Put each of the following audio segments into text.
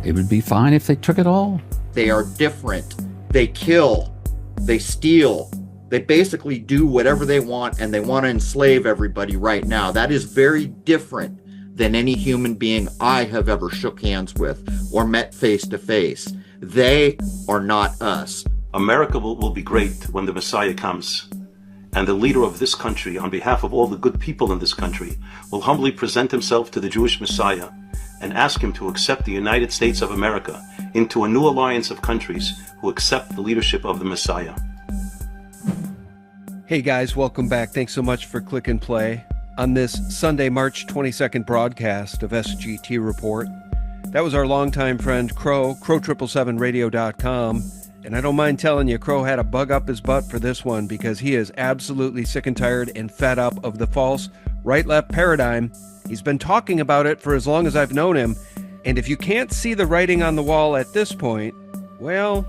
It would be fine if they took it all. They are different. They kill, they steal, they basically do whatever they want, and they want to enslave everybody right now. That is very different than any human being I have ever shook hands with or met face to face. They are not us. America will be great when the Messiah comes. And the leader of this country, on behalf of all the good people in this country, will humbly present himself to the Jewish Messiah and ask him to accept the United States of America into a new alliance of countries who accept the leadership of the Messiah. Hey guys, welcome back. Thanks so much for click and play on this Sunday, March 22nd broadcast of SGT Report. That was our longtime friend Crrow, Crrow777radio.com. And I don't mind telling you, Crrow had a bug up his butt for this one because he is absolutely sick and tired and fed up of the false right-left paradigm. He's been talking about it for as long as I've known him. And if you can't see the writing on the wall at this point, well,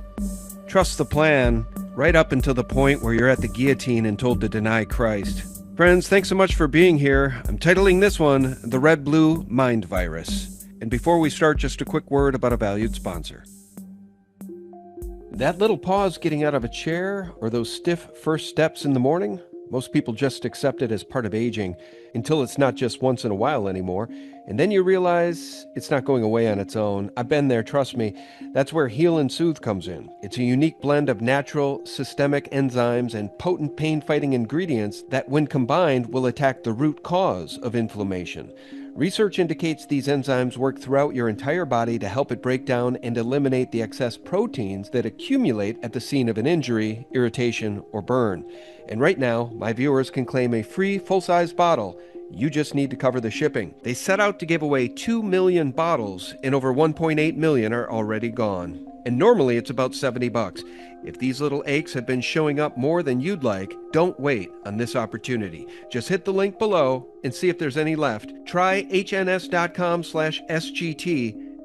trust the plan right up until the point where you're at the guillotine and told to deny Christ. Friends, thanks so much for being here. I'm titling this one, The Red-Blue Mind Virus. And before we start, just a quick word about a valued sponsor. That little pause getting out of a chair or those stiff first steps in the morning, most people just accept it as part of aging until it's not just once in a while anymore. And then you realize it's not going away on its own. I've been there, trust me. That's where Heal and Soothe comes in. It's a unique blend of natural, systemic enzymes and potent pain-fighting ingredients that, when combined, will attack the root cause of inflammation. Research indicates these enzymes work throughout your entire body to help it break down and eliminate the excess proteins that accumulate at the scene of an injury, irritation, or burn. And right now, my viewers can claim a free full-size bottle. You just need to cover the shipping. They set out to give away 2 million bottles, and over 1.8 million are already gone. And normally it's about $70. If these little aches have been showing up more than you'd like, don't wait on this opportunity. Just hit the link below and see if there's any left. Try hns.com/SGT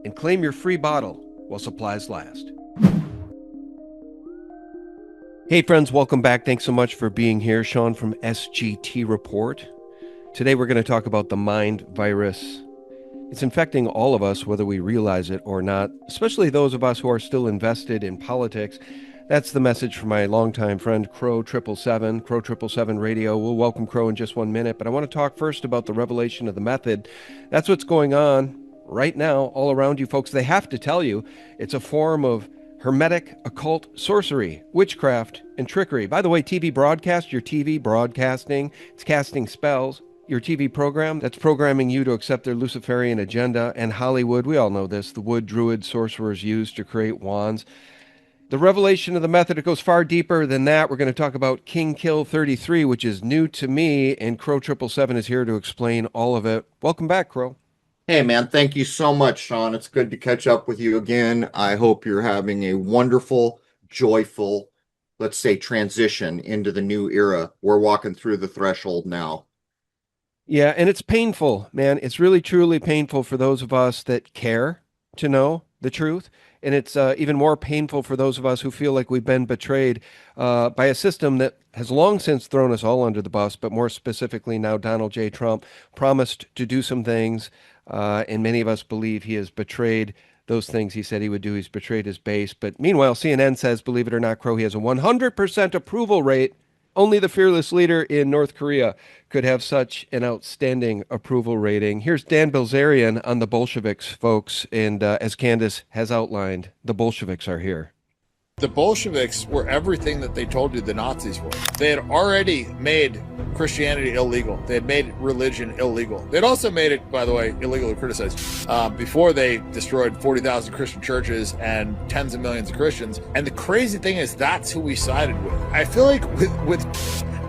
and claim your free bottle while supplies last. Hey friends, welcome back. Thanks so much for being here. Sean from SGT Report. Today we're going to talk about the mind virus. It's infecting all of us, whether we realize it or not, especially those of us who are still invested in politics. That's the message from my longtime friend, Crrow777, Crrow777 Radio. We'll welcome Crrow in just 1 minute, but I want to talk first about the revelation of the method. That's what's going on right now all around you folks. They have to tell you it's a form of hermetic occult sorcery, witchcraft, and trickery. By the way, TV broadcast, your TV broadcasting, it's casting spells. Your TV program, that's programming you to accept their Luciferian agenda. And Hollywood, we all know this, the wood druid sorcerers used to create wands. The revelation of the method, it goes far deeper than that. We're going to talk about King Kill 33, which is new to me, and Crrow777 is here to explain all of it. Welcome back, Crrow. Hey, man, thank you so much, Sean. It's good to catch up with you again. I hope you're having a wonderful, joyful, let's say, transition into the new era. We're walking through the threshold now. Yeah, and it's painful, man. It's really, truly painful for those of us that care to know the truth. And it's even more painful for those of us who feel like we've been betrayed by a system that has long since thrown us all under the bus, but more specifically now Donald J. Trump promised to do some things, and many of us believe he has betrayed those things he said he would do. He's betrayed his base. But meanwhile, CNN says, believe it or not, Crrow, he has a 100% approval rate. Only the fearless leader in North Korea could have such an outstanding approval rating. Here's Dan Bilzerian on the Bolsheviks, folks. And as Candace has outlined, the Bolsheviks are here. The Bolsheviks were everything that they told you the Nazis were. They had already made Christianity illegal. They had made religion illegal. They'd also made it, by the way, illegal to criticize before they destroyed 40,000 Christian churches and tens of millions of Christians. And the crazy thing is that's who we sided with. I feel like with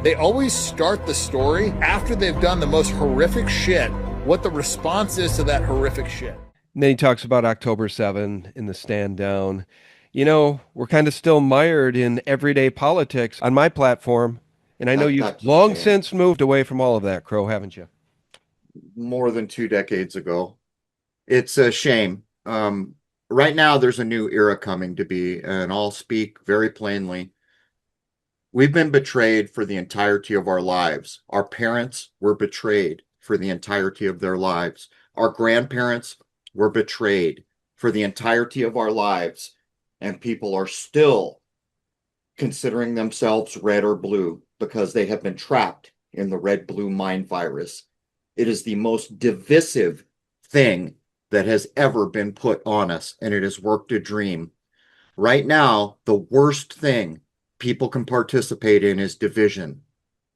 they always start the story after they've done the most horrific shit, what the response is to that horrific shit. And then he talks about October 7 in the stand down. You know, we're kind of still mired in everyday politics on my platform. And I know you've long since moved away from all of that, Crrow, haven't you? More than 2 decades ago. It's a shame. Right now, there's a new era coming to be, and I'll speak very plainly. We've been betrayed for the entirety of our lives. Our parents were betrayed for the entirety of their lives. Our grandparents were betrayed for the entirety of our lives. And people are still considering themselves red or blue because they have been trapped in the red-blue mind virus. It is the most divisive thing that has ever been put on us, and it has worked a dream. Right now, the worst thing people can participate in is division.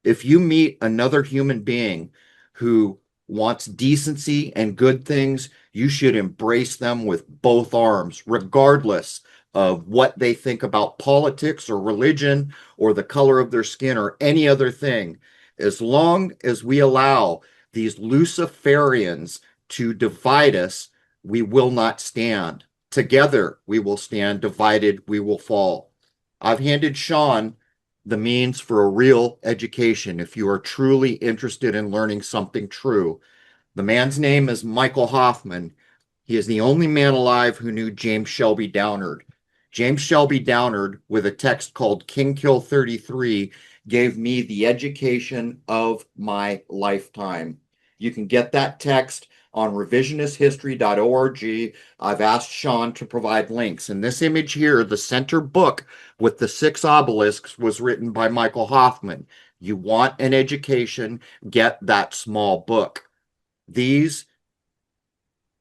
If you meet another human being who wants decency and good things, you should embrace them with both arms, regardless of what they think about politics or religion or the color of their skin or any other thing. As long as we allow these Luciferians to divide us, we will not stand. Together we will stand, divided we will fall. I've handed Sean the means for a real education if you are truly interested in learning something true. The man's name is Michael Hoffman. He is the only man alive who knew James Shelby Downard. James Shelby Downard, with a text called King Kill 33, gave me the education of my lifetime. You can get that text on revisionisthistory.org. I've asked Sean to provide links. And this image here, the center book with the 6 obelisks, was written by Michael Hoffman. You want an education, get that small book. These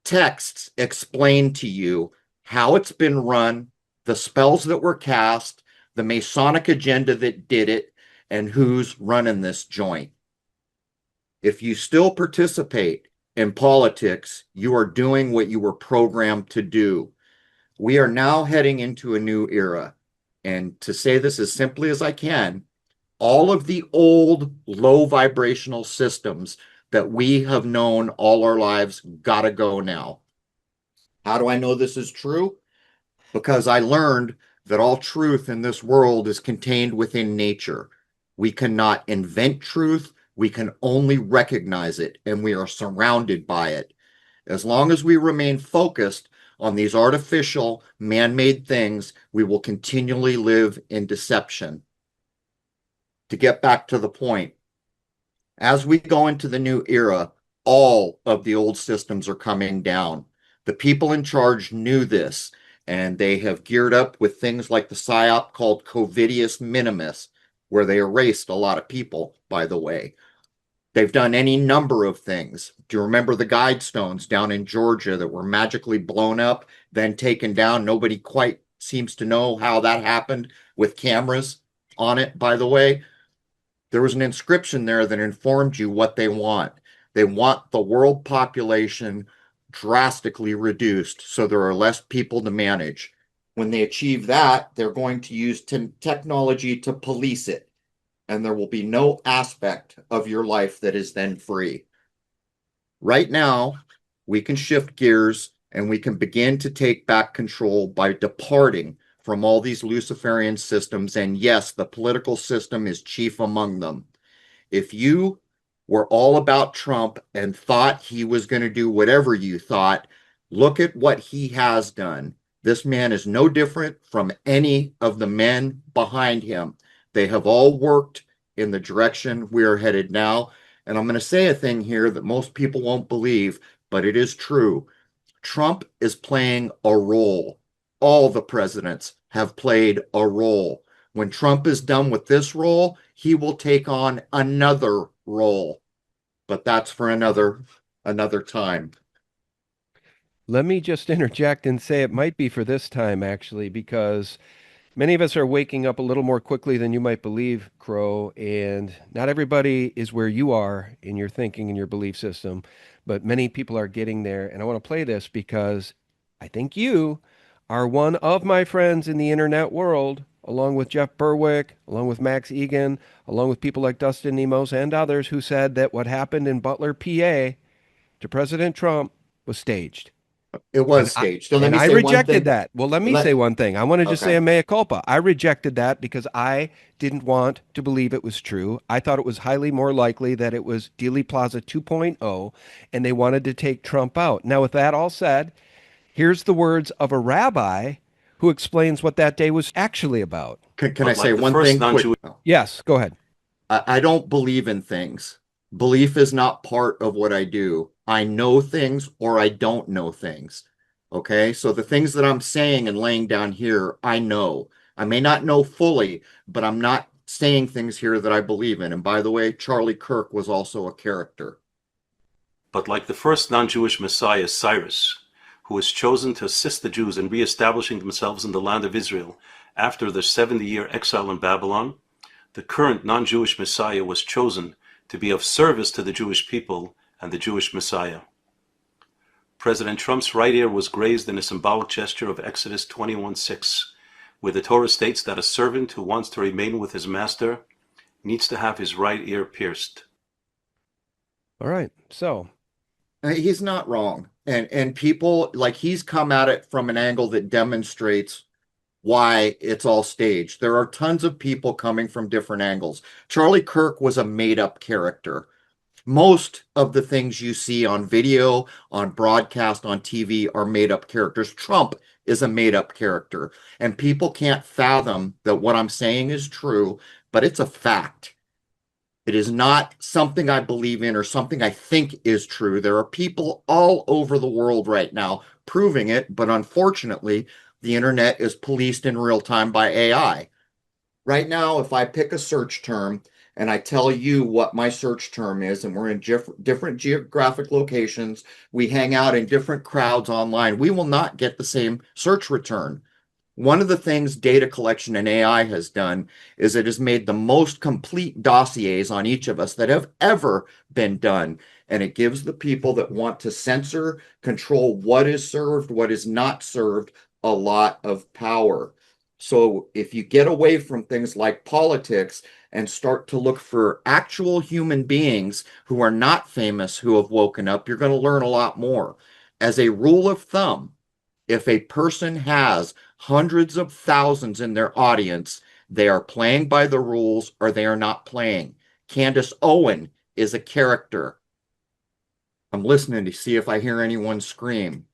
texts explain to you how it's been run, the spells that were cast, the Masonic agenda that did it, and who's running this joint. If you still participate in politics, you are doing what you were programmed to do. We are now heading into a new era. And to say this as simply as I can, all of the old low vibrational systems that we have known all our lives gotta go now. How do I know this is true? Because I learned that all truth in this world is contained within nature. We cannot invent truth. We can only recognize it, and we are surrounded by it. As long as we remain focused on these artificial, man-made things, we will continually live in deception. To get back to the point, as we go into the new era, all of the old systems are coming down. The people in charge knew this, and they have geared up with things like the PSYOP called Covidius Minimus, where they erased a lot of people, by the way. They've done any number of things. Do you remember the guide stones down in Georgia that were magically blown up, then taken down? Nobody quite seems to know how that happened with cameras on it, by the way. There was an inscription there that informed you what they want. They want the world population drastically reduced so there are less people to manage. When they achieve that, they're going to use technology to police it, and there will be no aspect of your life that is then free. Right now, we can shift gears and we can begin to take back control by departing from all these Luciferian systems. And yes, the political system is chief among them. If you were all about Trump and thought he was going to do whatever you thought, look at what he has done. This man is no different from any of the men behind him. They have all worked in the direction we are headed now. And I'm going to say a thing here that most people won't believe, but it is true. Trump is playing a role. All the presidents have played a role. When Trump is done with this role, he will take on another role. But that's for another time. Let me just interject and say it might be for this time, actually, because many of us are waking up a little more quickly than you might believe, Crow, and not everybody is where you are in your thinking and your belief system, but many people are getting there. And I want to play this because I think you are one of my friends in the internet world, along with Jeff Berwick, along with Max Egan, along with people like Dustin Nemos and others who said that what happened in Butler, PA to President Trump was staged. It was staged. So I rejected that. Well, let me say one thing. I want to just say a mea culpa. I rejected that because I didn't want to believe it was true. I thought it was highly more likely that it was Dealey Plaza 2.0, and they wanted to take Trump out. Now, with that all said, here's the words of a rabbi who explains what that day was actually about. Can I But say like the one first thing quick? non-Jewish Yes, go ahead. I don't believe in things. Belief is not part of what I do. I know things or I don't know things. Okay. So the things that I'm saying and laying down here, I know. I may not know fully, but I'm not saying things here that I believe in. And by the way, Charlie Kirk was also a character. But like the first non-Jewish Messiah, Cyrus, who was chosen to assist the Jews in re-establishing themselves in the land of Israel after their 70-year exile in Babylon, the current non-Jewish Messiah was chosen to be of service to the Jewish people and the Jewish Messiah. President Trump's right ear was grazed in a symbolic gesture of Exodus 21:6, where the Torah states that a servant who wants to remain with his master needs to have his right ear pierced. All right. So He's not wrong. And people like he's come at it from an angle that demonstrates why it's all staged. There are tons of people coming from different angles. Charlie Kirk was a made-up character. Most of the things you see on video, on broadcast, on TV are made-up characters. Trump is a made-up character, and people can't fathom that what I'm saying is true, but it's a fact. It is not something I believe in or something I think is true. There are people all over the world right now proving it, but unfortunately, the internet is policed in real time by AI. Right now, if I pick a search term and I tell you what my search term is, and we're in different geographic locations, we hang out in different crowds online, we will not get the same search return. One of the things data collection and AI has done is it has made the most complete dossiers on each of us that have ever been done. And it gives the people that want to censor, control what is served, what is not served, a lot of power. So if you get away from things like politics and start to look for actual human beings who are not famous, who have woken up, you're going to learn a lot more. As a rule of thumb, if a person has hundreds of thousands in their audience, they are playing by the rules or they are not playing. Candace Owen is a character. I'm listening to see if I hear anyone scream.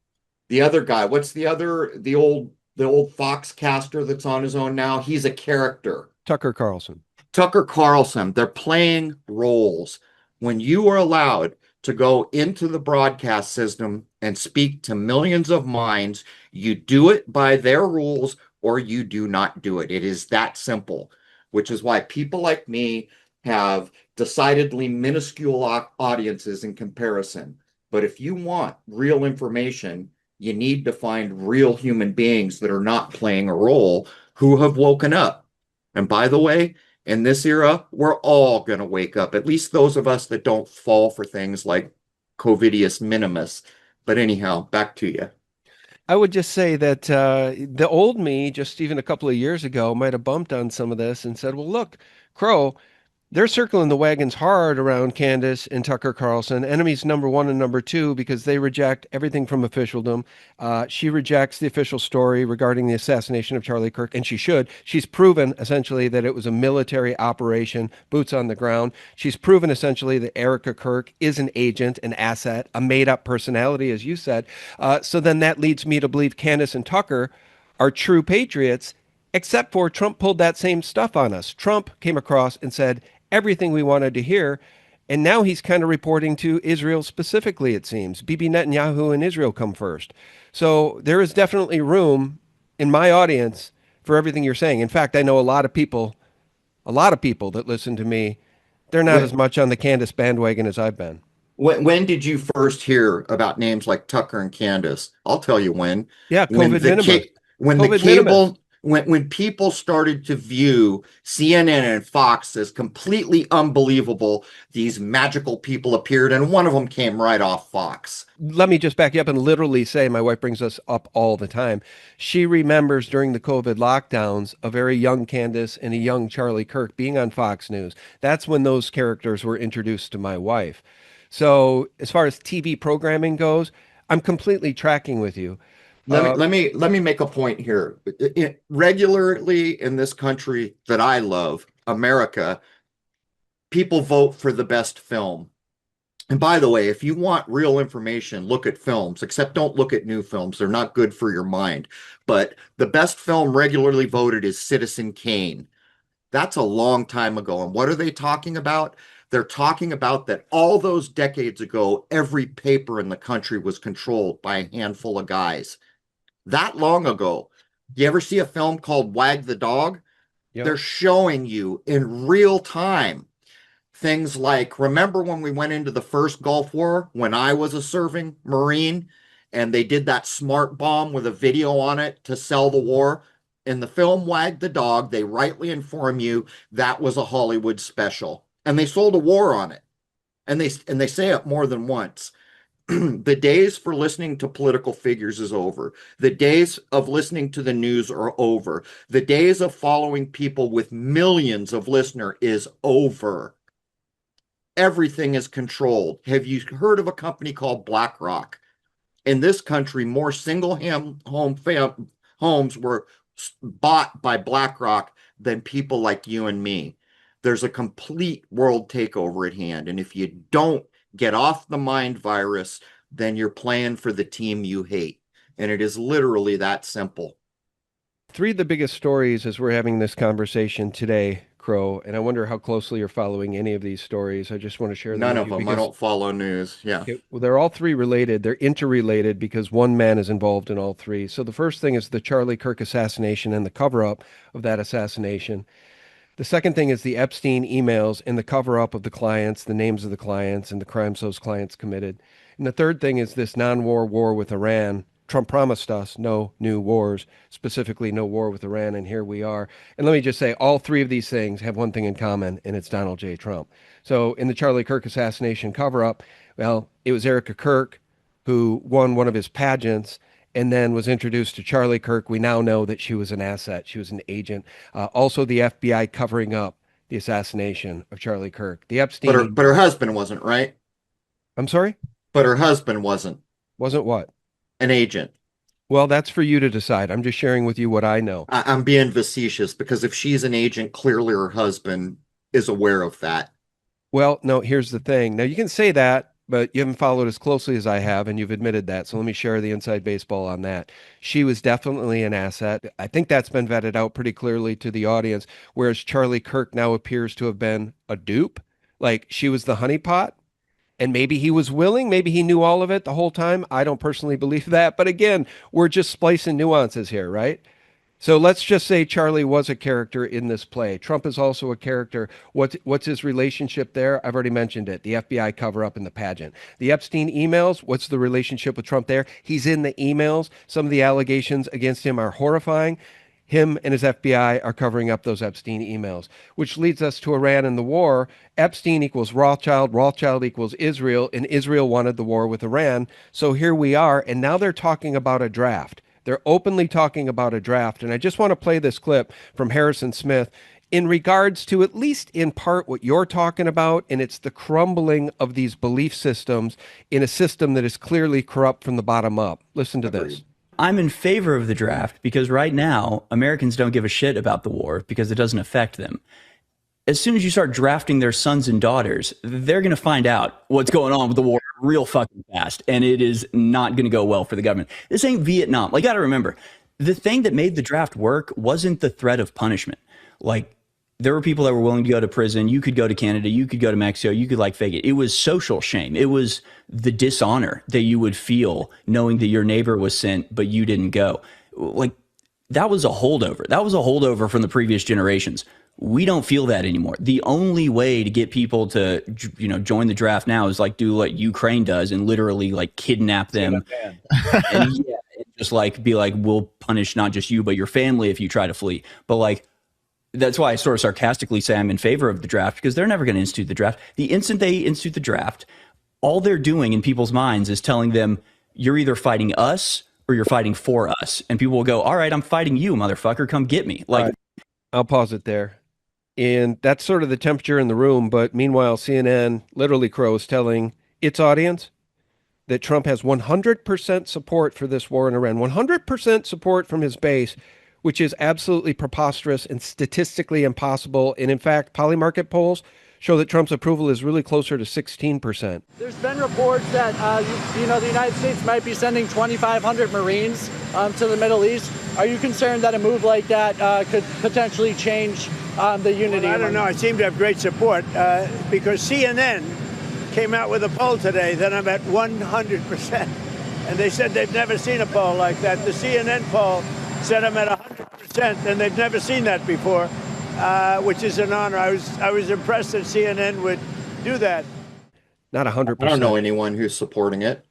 The other guy, what's the old Fox caster that's on his own now? He's a character. Tucker Carlson. Tucker Carlson, they're playing roles. When you are allowed to go into the broadcast system and speak to millions of minds, you do it by their rules or you do not do it. It is that simple, which is why people like me have decidedly minuscule audiences in comparison. But if you want real information, you need to find real human beings that are not playing a role who have woken up. And by the way, in this era, we're all going to wake up, at least those of us that don't fall for things like Covidius minimus. But anyhow, back to you. I would just say that the old me, just even a couple of years ago, might have bumped on some of this and said, well, look, Crow, they're circling the wagons hard around Candace and Tucker Carlson, enemies number one and number two, because they reject everything from officialdom. She rejects the official story regarding the assassination of Charlie Kirk, and she should. She's proven essentially that it was a military operation, boots on the ground. She's proven essentially that Erica Kirk is an agent, an asset, a made-up personality, as you said. So then that leads me to believe Candace and Tucker are true patriots, except for Trump pulled that same stuff on us. Trump came across and said everything we wanted to hear. And now he's kind of reporting to Israel specifically, it seems. Bibi Netanyahu and Israel come first. So there is definitely room in my audience for everything you're saying. In fact, I know a lot of people that listen to me, they're not as much on the Candace bandwagon as I've been. When did you first hear about names like Tucker and Candace? I'll tell you when. Yeah, COVID minimum. When people started to view CNN and Fox as completely unbelievable, these magical people appeared, and one of them came right off Fox. Let me just back you up and literally say, my wife brings us up all the time. She remembers during the COVID lockdowns, a very young Candace and a young Charlie Kirk being on Fox News. That's when those characters were introduced to my wife. So as far as TV programming goes, I'm completely tracking with you. Let me make a point here. Regularly in this country that I love, America, people vote for the best film. And by the way, if you want real information, look at films, except don't look at new films. They're not good for your mind. But the best film regularly voted is Citizen Kane. That's a long time ago. And what are they talking about? They're talking about that all those decades ago, every paper in the country was controlled by a handful of guys. That long ago. You ever see a film called Wag the Dog? Yep. They're showing you in real time things like, remember when we went into the first Gulf War when I was a serving Marine and they did that smart bomb with a video on it to sell the war? In the film Wag the Dog, they rightly inform you that was a Hollywood special. And they sold a war on it. And they say it more than once. The days for listening to political figures is over. The days of listening to the news are over. The days of following people with millions of listeners is over. Everything is controlled. Have you heard of a company called BlackRock? In this country, more single homes were bought by BlackRock than people like you and me. There's a complete world takeover at hand. And if you don't get off the mind virus, then you're playing for the team you hate. And it is literally that simple. Three of the biggest stories as we're having this conversation today, Crow, and I wonder how closely you're following any of these stories. I just want to share them None with of you them. I because don't follow news. Yeah. okay, well, they're all three related. They're interrelated because one man is involved in all three. So the first thing is the Charlie Kirk assassination and the cover-up of that assassination. The second thing is the Epstein emails and the cover-up of the clients, the names of the clients, and the crimes those clients committed. And the third thing is this non-war war with Iran. Trump promised us no new wars, specifically no war with Iran, and here we are. And let me just say, all three of these things have one thing in common, and it's Donald J. Trump. So in the Charlie Kirk assassination cover-up, well, it was Erica Kirk who won one of his pageants and then was introduced to Charlie Kirk. We now know that she was an asset. She was an agent. Also, the FBI covering up the assassination of Charlie Kirk. The Epstein... But her husband wasn't, right? I'm sorry? But her husband wasn't. Wasn't what? An agent. Well, that's for you to decide. I'm just sharing with you what I know. I'm being facetious because if she's an agent, clearly her husband is aware of that. Well, no, here's the thing. Now, you can say that, but you haven't followed as closely as I have, and you've admitted that. So let me share the inside baseball on that. She was definitely an asset. I think that's been vetted out pretty clearly to the audience, whereas Charlie Kirk now appears to have been a dupe. Like, she was the honeypot. And maybe he was willing, maybe he knew all of it the whole time. I don't personally believe that. But again, we're just splicing nuances here, right? So let's just say Charlie was a character in this play. Trump is also a character. What's his relationship there? I've already mentioned it. The FBI cover-up in the pageant. The Epstein emails, what's the relationship with Trump there? He's in the emails. Some of the allegations against him are horrifying. Him and his FBI are covering up those Epstein emails, which leads us to Iran and the war. Epstein equals Rothschild, Rothschild equals Israel, and Israel wanted the war with Iran. So here we are, and now they're talking about a draft. They're openly talking about a draft, and I just want to play this clip from Harrison Smith in regards to, at least in part, what you're talking about, and it's the crumbling of these belief systems in a system that is clearly corrupt from the bottom up. Listen to this. I'm in favor of the draft because right now Americans don't give a shit about the war because it doesn't affect them. As soon as you start drafting their sons and daughters, they're going to find out what's going on with the war real fucking fast, and it is not going to go well for the government. This ain't Vietnam. Like, got to remember, the thing that made the draft work wasn't the threat of punishment. Like, there were people that were willing to go to prison. You could go to Canada. You could go to Mexico. You could like fake it. It was social shame. It was the dishonor that you would feel knowing that your neighbor was sent, but you didn't go. Like, that was a holdover. That was a holdover from the previous generations. We don't feel that anymore. The only way to get people to, join the draft now is like do what Ukraine does and literally like kidnap them. And just like be like, we'll punish not just you, but your family if you try to flee. But like, that's why I sort of sarcastically say I'm in favor of the draft, because they're never going to institute the draft. The instant they institute the draft, all they're doing in people's minds is telling them, you're either fighting us or you're fighting for us. And people will go, all right, I'm fighting you, motherfucker. Come get me. Like, right. I'll pause it there. And that's sort of the temperature in the room. But meanwhile, CNN, literally Crow, is telling its audience that Trump has 100% support for this war in Iran, 100% support from his base, which is absolutely preposterous and statistically impossible. And in fact, Polymarket polls show that Trump's approval is really closer to 16%. There's been reports that, the United States might be sending 2,500 Marines to the Middle East. Are you concerned that a move like that could potentially change the unity? Well, I don't know. I seem to have great support because CNN came out with a poll today that I'm at 100%. And they said they've never seen a poll like that. The CNN poll said I'm at 100%, and they've never seen that before, which is an honor. I was impressed that CNN would do that. Not 100%. I don't know anyone who's supporting it.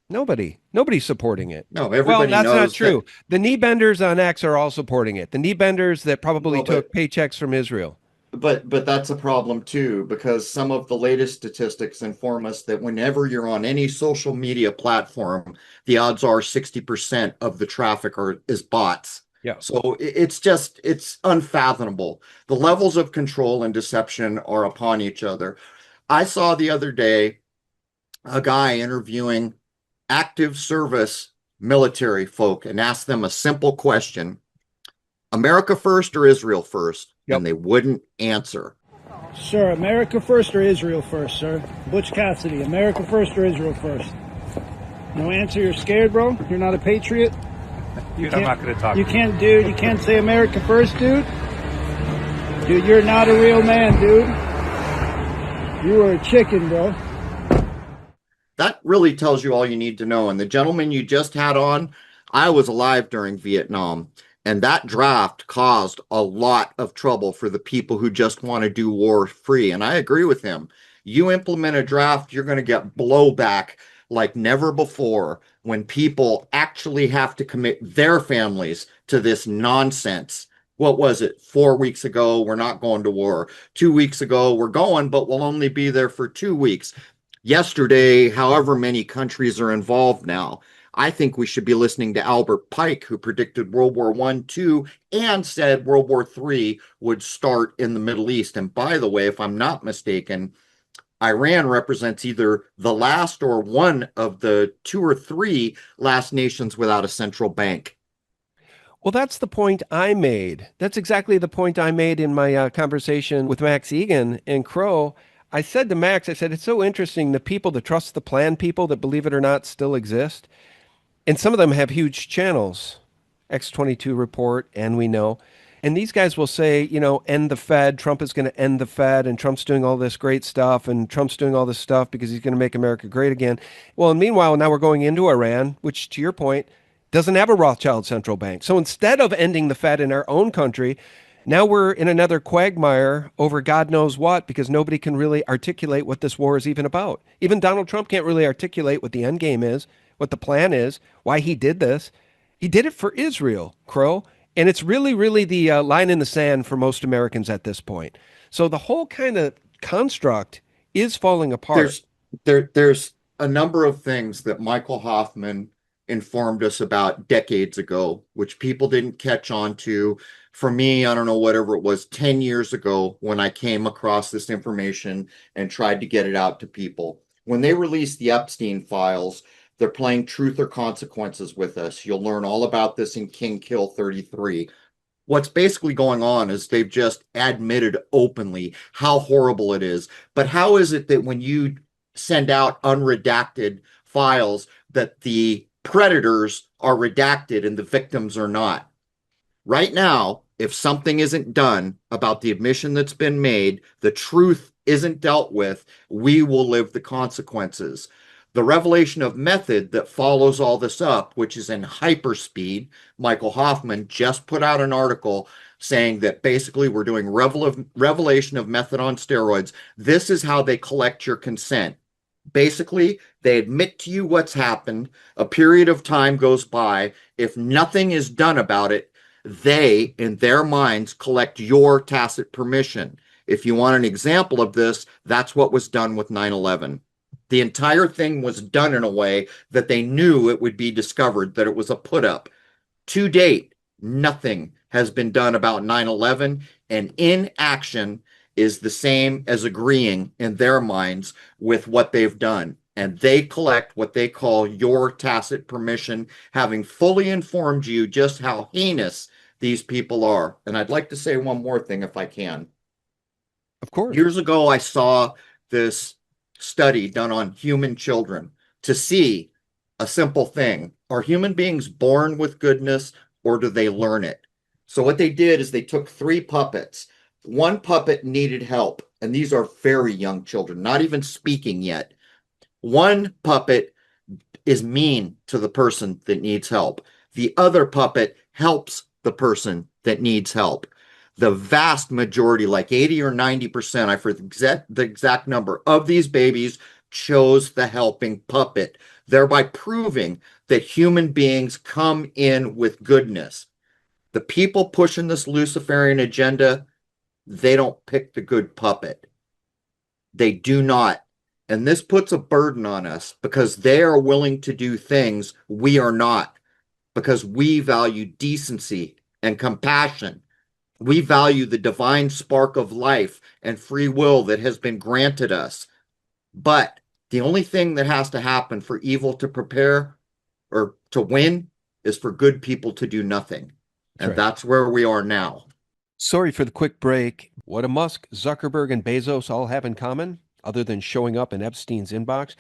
Nobody's supporting it. No, everybody that's knows not true. The knee benders on X are all supporting it. The knee benders that probably took paychecks from Israel. But that's a problem too, because some of the latest statistics inform us that whenever you're on any social media platform, the odds are 60% of the traffic is bots. Yeah. So it's unfathomable. The levels of control and deception are upon each other. I saw the other day a guy interviewing active service military folk and asked them a simple question: America first or Israel first? Yep. And they wouldn't answer. Sir, America first or Israel first, sir? Butch Cassidy, America first or Israel first? No answer, you're scared, bro? You're not a patriot? Dude, I'm not going to talk. You can't, dude. You can't say America first, dude? Dude, you're not a real man, dude. You are a chicken, bro. That really tells you all you need to know. And the gentleman you just had on, I was alive during Vietnam. And that draft caused a lot of trouble for the people who just want to do war free. And I agree with him. You implement a draft, you're going to get blowback like never before when people actually have to commit their families to this nonsense. What was it? 4 weeks ago, we're not going to war. 2 weeks ago, we're going, but we'll only be there for 2 weeks. Yesterday, however many countries are involved now. I think we should be listening to Albert Pike, who predicted World War I, II, and said World War III would start in the Middle East. And by the way, if I'm not mistaken, Iran represents either the last or one of the 2 or 3 last nations without a central bank. Well, that's the point I made. That's exactly the point I made in my conversation with Max Egan and Crrow. I said to Max, I said, it's so interesting, the people that trust the plan people that, believe it or not, still exist. And some of them have huge channels, X22 Report, and we know. And these guys will say, end the Fed. Trump is going to end the Fed, and Trump's doing all this great stuff, and Trump's doing all this stuff because he's going to make America great again. Well, and meanwhile, now we're going into Iran, which, to your point, doesn't have a Rothschild central bank. So instead of ending the Fed in our own country, now we're in another quagmire over God knows what, because nobody can really articulate what this war is even about. Even Donald Trump can't really articulate what the end game is, what the plan is, why he did this. He did it for Israel, Crrow. And it's really, really the line in the sand for most Americans at this point. So the whole kind of construct is falling apart. There's a number of things that Michael Hoffman informed us about decades ago, which people didn't catch on to. For me, I don't know, whatever it was, 10 years ago when I came across this information and tried to get it out to people. When they released the Epstein files, they're playing truth or consequences with us. You'll learn all about this in King Kill 33. What's basically going on is they've just admitted openly how horrible it is. But how is it that when you send out unredacted files that the predators are redacted and the victims are not? Right now, if something isn't done about the admission that's been made, the truth isn't dealt with, we will live the consequences. The revelation of method that follows all this up, which is in hyperspeed, Michael Hoffman just put out an article saying that basically we're doing revelation of method on steroids. This is how they collect your consent. Basically, they admit to you what's happened. A period of time goes by. If nothing is done about it, they, in their minds, collect your tacit permission. If you want an example of this, that's what was done with 9/11. The entire thing was done in a way that they knew it would be discovered, that it was a put-up. To date, nothing has been done about 9/11, and inaction is the same as agreeing in their minds with what they've done. And they collect what they call your tacit permission, having fully informed you just how heinous these people are. And I'd like to say one more thing if I can. Of course. Years ago, I saw this study done on human children to see a simple thing. Are human beings born with goodness or do they learn it? So what they did is they took 3 puppets. One puppet needed help, and these are very young children, not even speaking yet. One puppet is mean to the person that needs help. The other puppet helps the person that needs help. The vast majority, like 80 or 90%, I forget the exact number of these babies, chose the helping puppet, thereby proving that human beings come in with goodness. The people pushing this Luciferian agenda, they don't pick the good puppet. They do not. And this puts a burden on us because they are willing to do things we are not, because we value decency and compassion. We value the divine spark of life and free will that has been granted us. But the only thing that has to happen for evil to prepare or to win is for good people to do nothing. And that's where we are now. Sorry for the quick break. What do Musk, Zuckerberg, and Bezos all have in common, other than showing up in Epstein's inbox?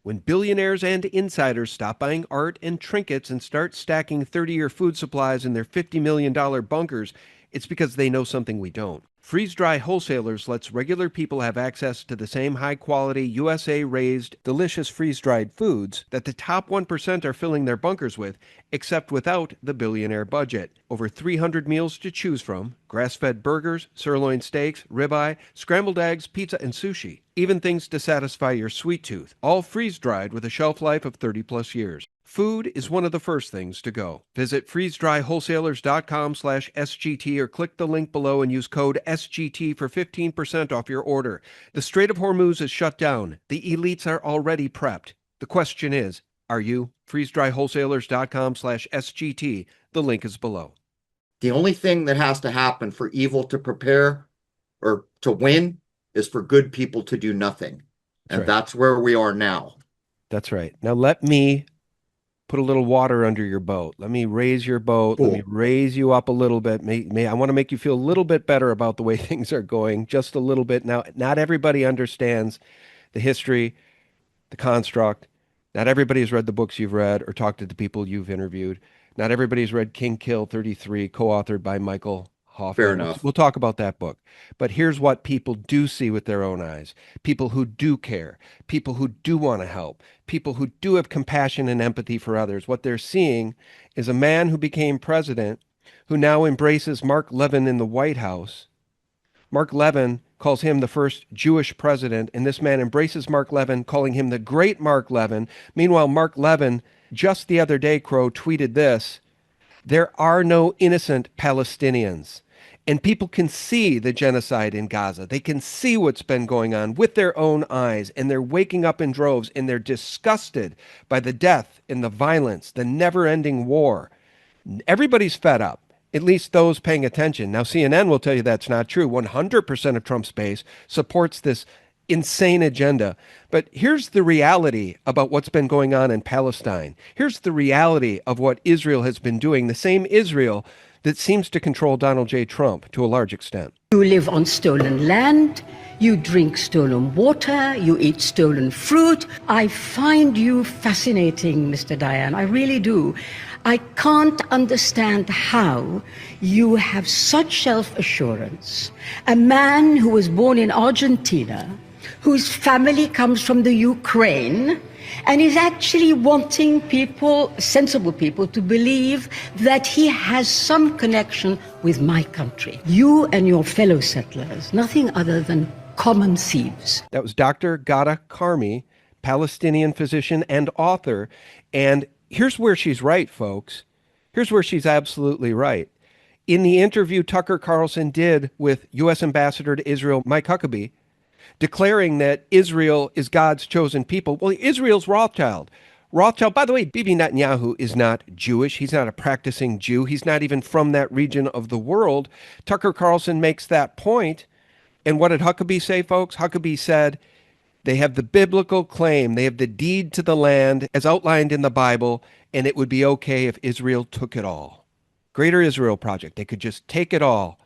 When billionaires and insiders stop buying art and trinkets and start stacking 30-year food supplies in their $50 million bunkers, it's because they know something we don't. Freeze-dry wholesalers lets regular people have access to the same high-quality, USA-raised, delicious freeze-dried foods that the top 1% are filling their bunkers with, except without the billionaire budget. Over 300 meals to choose from, grass-fed burgers, sirloin steaks, ribeye, scrambled eggs, pizza, and sushi. Even things to satisfy your sweet tooth, all freeze-dried with a shelf life of 30-plus years. Food is one of the first things to go. Visit freezedrywholesalers.com/SGT or click the link below and use code SGT for 15% off your order. The Strait of Hormuz is shut down. The elites are already prepped. The question is, are you? freezedrywholesalers.com/SGT. The link is below. The only thing that has to happen for evil to prepare or to win is for good people to do nothing. And that's where we are now. That's right. Now let me put a little water under your boat. Let me raise your boat. Cool. Let me raise you up a little bit. I want to make you feel a little bit better about the way things are going, just a little bit. Now, not everybody understands the history, the construct. Not everybody has read the books you've read or talked to the people you've interviewed. Not everybody's read King Kill 33, co-authored by Michael Hoffman. Fair enough. We'll talk about that book. But here's what people do see with their own eyes. People who do care. People who do want to help. People who do have compassion and empathy for others. What they're seeing is a man who became president who now embraces Mark Levin in the White House. Mark Levin calls him the first Jewish president, and this man embraces Mark Levin, calling him the great Mark Levin. Meanwhile, Mark Levin, just the other day, Crow, tweeted this: "There are no innocent Palestinians." And people can see the genocide in Gaza. They can see what's been going on with their own eyes, and they're waking up in droves, and they're disgusted by the death and the violence, the never-ending war. Everybody's fed up, at least those paying attention. Now, CNN will tell you that's not true. 100% of Trump's base supports this insane agenda. But here's the reality about what's been going on in Palestine. Here's the reality of what Israel has been doing, the same Israel that seems to control Donald J. Trump to a large extent. You live on stolen land, you drink stolen water, you eat stolen fruit. I find you fascinating, Mr. Dayan. I really do. I can't understand how you have such self-assurance. A man who was born in Argentina, whose family comes from the Ukraine, and is actually wanting people, sensible people, to believe that he has some connection with my country. You and your fellow settlers, nothing other than common thieves. That was Dr. Ghada Karmi, Palestinian physician and author. And here's where she's right, folks. Here's where she's absolutely right. In the interview Tucker Carlson did with U.S. Ambassador to Israel, Mike Huckabee, declaring that Israel is God's chosen people. Well, Israel's Rothschild. Rothschild, by the way, Bibi Netanyahu is not Jewish. He's not a practicing Jew. He's not even from that region of the world. Tucker Carlson makes that point. And what did Huckabee say, folks? Huckabee said they have the biblical claim. They have the deed to the land as outlined in the Bible, and it would be okay if Israel took it all. Greater Israel Project. They could just take it all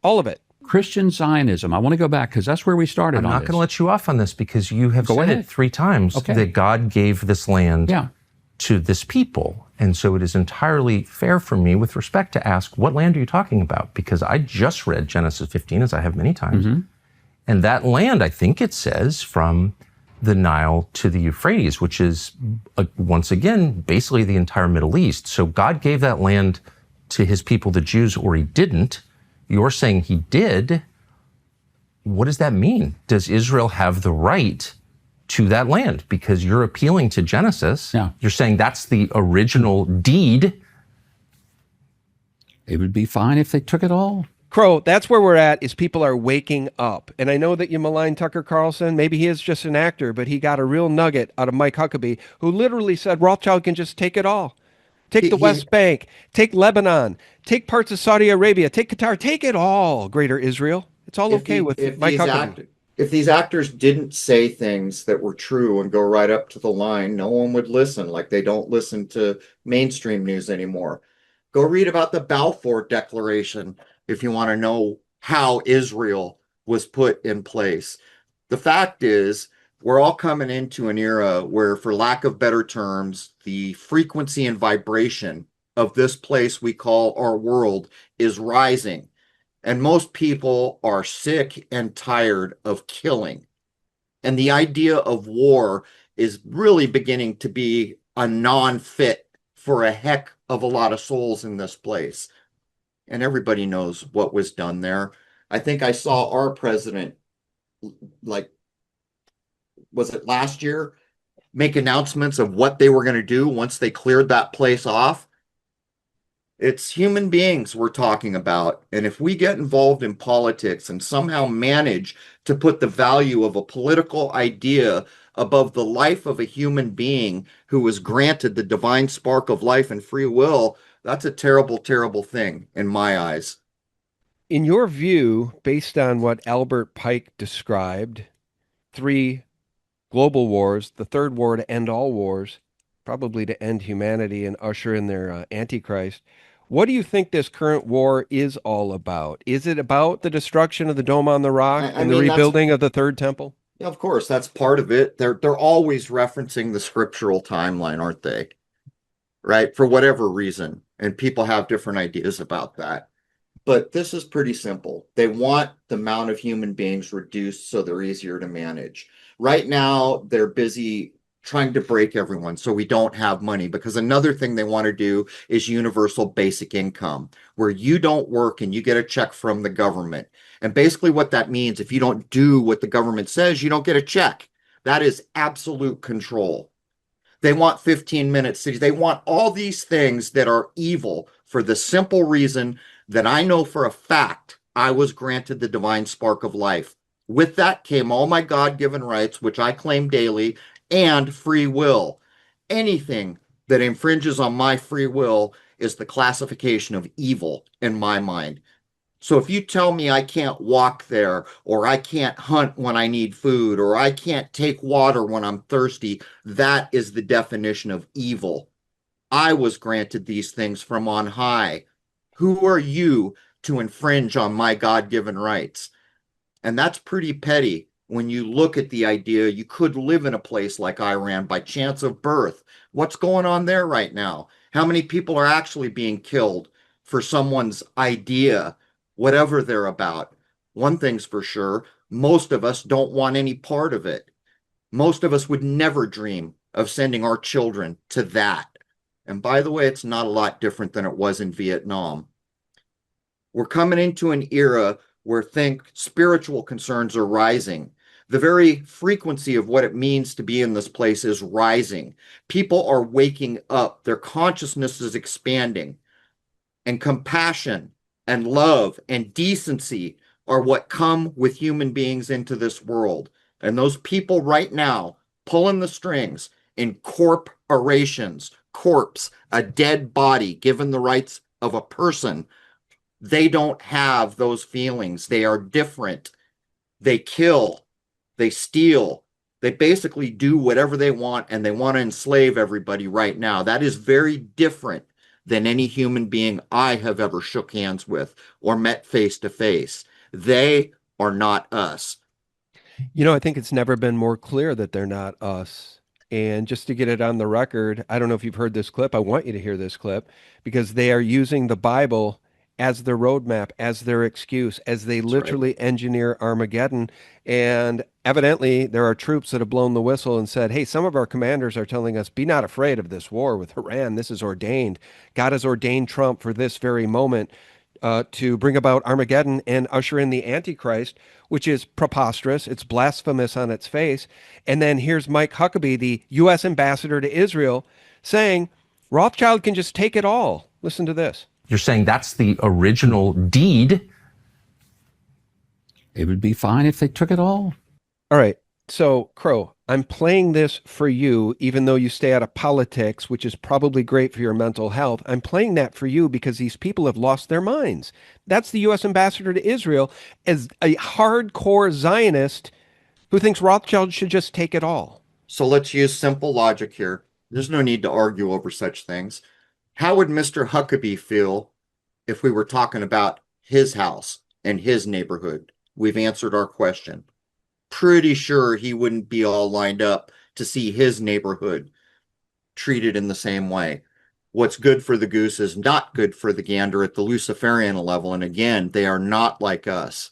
of it. Christian Zionism. I want to go back because that's where we started. I'm not going to let you off on this because you have said it 3 times that God gave this land to this people. And so it is entirely fair for me with respect to ask, what land are you talking about? Because I just read Genesis 15, as I have many times. And that land, I think it says, from the Nile to the Euphrates, which is, once again, basically the entire Middle East. So God gave that land to his people, the Jews, or he didn't. You're saying he did. What does that mean? Does Israel have the right to that land? Because you're appealing to Genesis. You're saying that's the original deed. It would be fine if they took it all. Crow, that's where we're at, is people are waking up. And I know that you malign Tucker Carlson. Maybe he is just an actor, but he got a real nugget out of Mike Huckabee, who literally said Rothschild can just take it all. Take the West Bank, take Lebanon, take parts of Saudi Arabia, take Qatar, take it all, Greater Israel. It's all okay with Mike Huckabee. If these actors didn't say things that were true and go right up to the line, no one would listen, like they don't listen to mainstream news anymore. Go read about the Balfour Declaration if you want to know how Israel was put in place. The fact is, we're all coming into an era where, for lack of better terms, the frequency and vibration of this place we call our world is rising. And most people are sick and tired of killing. And the idea of war is really beginning to be a non-fit for a heck of a lot of souls in this place. And everybody knows what was done there. I think I saw our president, like, was it last year, make announcements of what they were going to do once they cleared that place off. It's human beings we're talking about. And if we get involved in politics and somehow manage to put the value of a political idea above the life of a human being who was granted the divine spark of life and free will, that's a terrible, terrible thing in my eyes. In your view, based on what Albert Pike described, 3 global wars, the 3rd war to end all wars, probably to end humanity and usher in their Antichrist. What do you think this current war is all about? Is it about the destruction of the Dome on the Rock and the rebuilding of the Third Temple? Yeah, of course, that's part of it. They're always referencing the scriptural timeline, aren't they? Right? For whatever reason. And people have different ideas about that. But this is pretty simple. They want the amount of human beings reduced so they're easier to manage. Right now, they're busy trying to break everyone so we don't have money, because another thing they want to do is universal basic income, where you don't work and you get a check from the government. And basically what that means, if you don't do what the government says, you don't get a check. That is absolute control. They want 15-minute cities. They want all these things that are evil for the simple reason that I know for a fact I was granted the divine spark of life. With that came all my God-given rights, which I claim daily, and free will. Anything that infringes on my free will is the classification of evil in my mind. So if you tell me I can't walk there, or I can't hunt when I need food, or I can't take water when I'm thirsty, that is the definition of evil. I was granted these things from on high. Who are you to infringe on my God-given rights? And that's pretty petty when you look at the idea you could live in a place like Iran by chance of birth. What's going on there right now? How many people are actually being killed for someone's idea, whatever they're about? One thing's for sure, most of us don't want any part of it. Most of us would never dream of sending our children to that. And by the way, it's not a lot different than it was in Vietnam. We're coming into an era where spiritual concerns are rising. The very frequency of what it means to be in this place is rising. People are waking up. Their consciousness is expanding. And compassion and love and decency are what come with human beings into this world. And those people right now pulling the strings in corporations, corpse, a dead body given the rights of a person, they don't have those feelings. They are different. They kill. They steal. They basically do whatever they want, and they want to enslave everybody right now. That is very different than any human being I have ever shook hands with or met face to face. They are not us. You know, I think it's never been more clear that they're not us. And just to get it on the record, I don't know if you've heard this clip. I want you to hear this clip because they are using the Bible as their roadmap, as their excuse, as they literally engineer Armageddon. And evidently, there are troops that have blown the whistle and said, hey, some of our commanders are telling us, be not afraid of this war with Iran. This is ordained. God has ordained Trump for this very moment. To bring about Armageddon and usher in the Antichrist, which is preposterous. It's blasphemous on its face. And then here's Mike Huckabee, the U.S. ambassador to Israel, saying Rothschild can just take it all. Listen to this. You're saying that's the original deed. It would be fine if they took it all. All right. So, Crow, I'm playing this for you, even though you stay out of politics, which is probably great for your mental health. I'm playing that for you because these people have lost their minds. That's the U.S. ambassador to Israel as a hardcore Zionist who thinks Rothschild should just take it all. So let's use simple logic here. There's no need to argue over such things. How would Mr. Huckabee feel if we were talking about his house and his neighborhood? We've answered our question. Pretty sure he wouldn't be all lined up to see his neighborhood treated in the same way. What's good for the goose is not good for the gander at the Luciferian level. And again, they are not like us.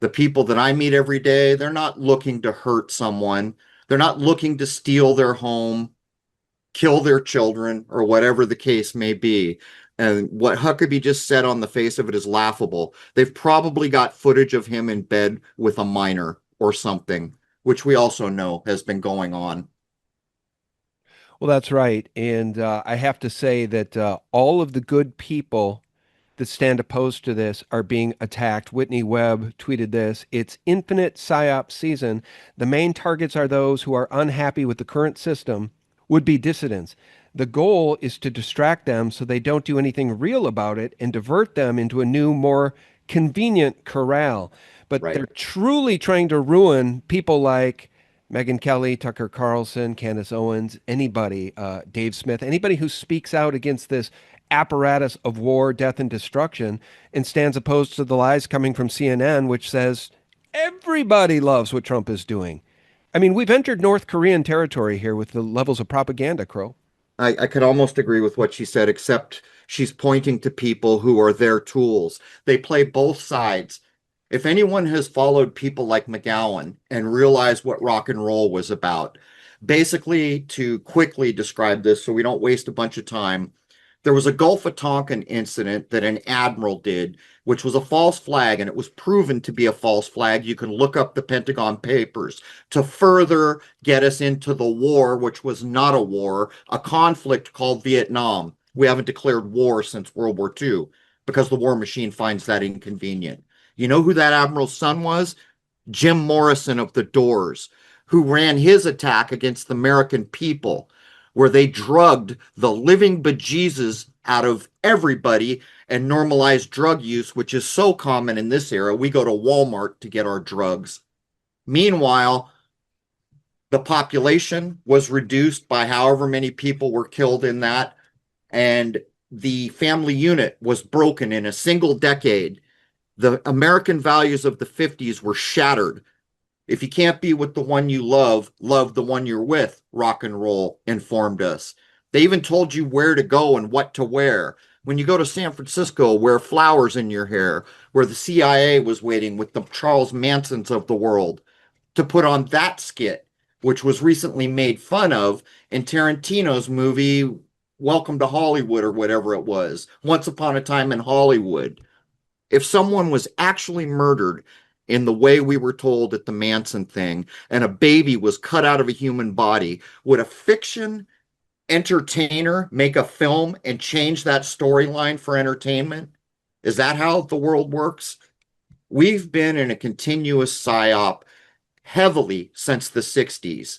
The people that I meet every day, they're not looking to hurt someone. They're not looking to steal their home, kill their children, or whatever the case may be. And what Huckabee just said on the face of it is laughable. They've probably got footage of him in bed with a minor or something, which we also know has been going on. Well, that's right. And I have to say that all of the good people that stand opposed to this are being attacked. Whitney Webb tweeted this. It's infinite PSYOP season. The main targets are those who are unhappy with the current system, would-be dissidents. The goal is to distract them so they don't do anything real about it and divert them into a new, more convenient corral. But they're truly trying to ruin people like Megyn Kelly, Tucker Carlson, Candace Owens, anybody, Dave Smith, anybody who speaks out against this apparatus of war, death, and destruction and stands opposed to the lies coming from CNN, which says everybody loves what Trump is doing. I mean, we've entered North Korean territory here with the levels of propaganda, Crow. I could almost agree with what she said, except she's pointing to people who are their tools. They play both sides. If anyone has followed people like McGowan and realized what rock and roll was about, basically, to quickly describe this so we don't waste a bunch of time, there was a Gulf of Tonkin incident that an admiral did, which was a false flag, and it was proven to be a false flag. You can look up the Pentagon Papers to further get us into the war, which was not a war, a conflict called Vietnam. We haven't declared war since World War II because the war machine finds that inconvenient. You know who that admiral's son was? Jim Morrison of the Doors, who ran his attack against the American people, where they drugged the living bejesus out of everybody and normalized drug use, which is so common in this era. We go to Walmart to get our drugs. Meanwhile, the population was reduced by however many people were killed in that, and the family unit was broken in a single decade. The American values of the 50s were shattered. If you can't be with the one you love, love the one you're with, rock and roll informed us. They even told you where to go and what to wear. When you go to San Francisco, wear flowers in your hair, where the CIA was waiting with the Charles Mansons of the world to put on that skit, which was recently made fun of in Tarantino's movie, Welcome to Hollywood, or whatever it was, Once Upon a Time in Hollywood. If someone was actually murdered in the way we were told at the Manson thing, and a baby was cut out of a human body, would a fiction entertainer make a film and change that storyline for entertainment? Is that how the world works? We've been in a continuous psyop heavily since the 60s.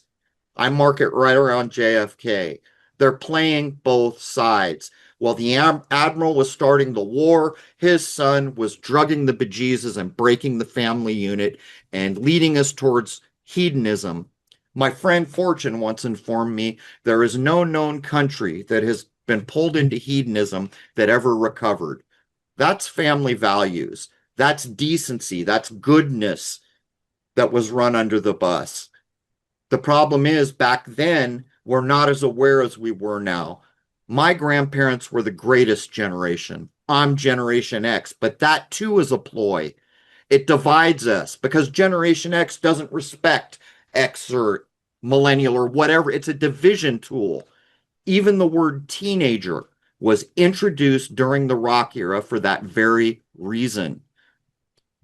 I mark it right around JFK. They're playing both sides. While the admiral was starting the war, his son was drugging the bejesus and breaking the family unit and leading us towards hedonism. My friend Fortune once informed me there is no known country that has been pulled into hedonism that ever recovered. That's family values. That's decency. That's goodness that was run under the bus. The problem is back then, we're not as aware as we were now. My grandparents were the greatest generation. I'm Generation X, but that too is a ploy. It divides us because Generation X doesn't respect X or millennial or whatever. It's a division tool. Even the word teenager was introduced during the rock era for that very reason.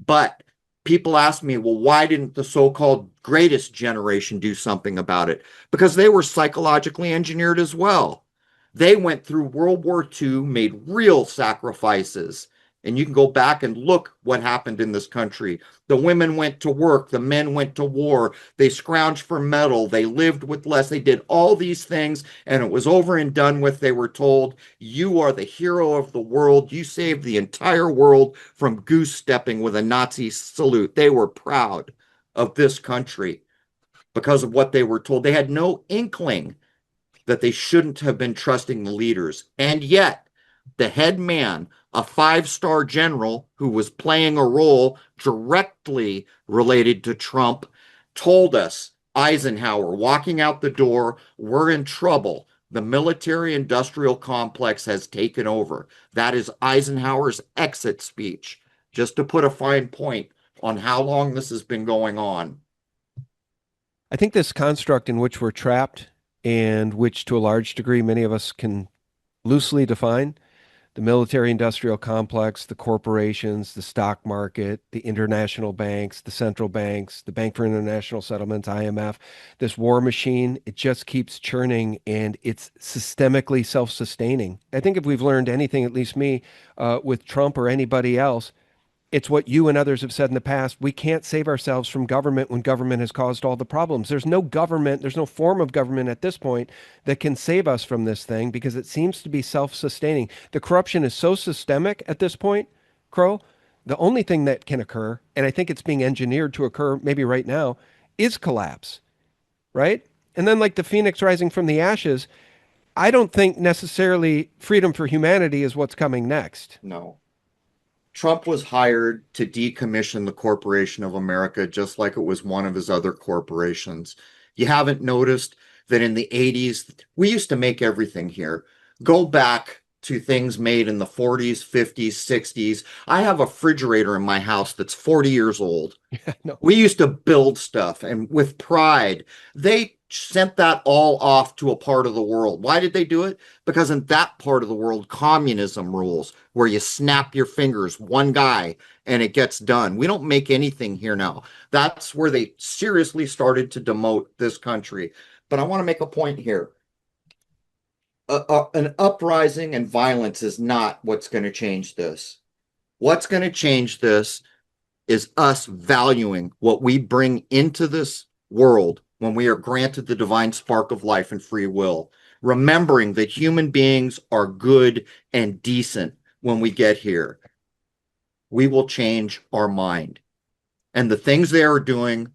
But people ask me, well, why didn't the so-called greatest generation do something about it? Because they were psychologically engineered as well. They went through World War II, made real sacrifices. And you can go back and look what happened in this country. The women went to work. The men went to war. They scrounged for metal. They lived with less. They did all these things, and it was over and done with. They were told, you are the hero of the world. You saved the entire world from goose stepping with a Nazi salute. They were proud of this country because of what they were told. They had no inkling that they shouldn't have been trusting the leaders. And yet, the head man, a 5-star general who was playing a role directly related to Trump, told us, Eisenhower, walking out the door, we're in trouble. The military-industrial complex has taken over. That is Eisenhower's exit speech, just to put a fine point on how long this has been going on. I think this construct in which we're trapped, and which to a large degree many of us can loosely define, the military-industrial complex, the corporations, the stock market, the international banks, the central banks, the Bank for International Settlements, IMF, this war machine, it just keeps churning, and it's systemically self-sustaining. I think if we've learned anything, at least me, with Trump or anybody else, it's what you and others have said in the past. We can't save ourselves from government when government has caused all the problems. There's no government, there's no form of government at this point that can save us from this thing because it seems to be self-sustaining. The corruption is so systemic at this point, Crow, the only thing that can occur, and I think it's being engineered to occur maybe right now, is collapse, right? And then like the phoenix rising from the ashes, I don't think necessarily freedom for humanity is what's coming next. No. Trump was hired to decommission the Corporation of America, just like it was one of his other corporations. You haven't noticed that in the 80s, we used to make everything here. Go back to things made in the 40s, 50s, 60s. I have a refrigerator in my house that's 40 years old. No. We used to build stuff, and with pride. They sent that all off to a part of the world. Why did they do it? Because in that part of the world, communism rules, where you snap your fingers, one guy, and it gets done. We don't make anything here now. That's where they seriously started to demote this country. But I want to make a point here. An uprising and violence is not what's going to change this. What's going to change this is us valuing what we bring into this world when we are granted the divine spark of life and free will, remembering that human beings are good and decent when we get here. We will change our mind. And the things they are doing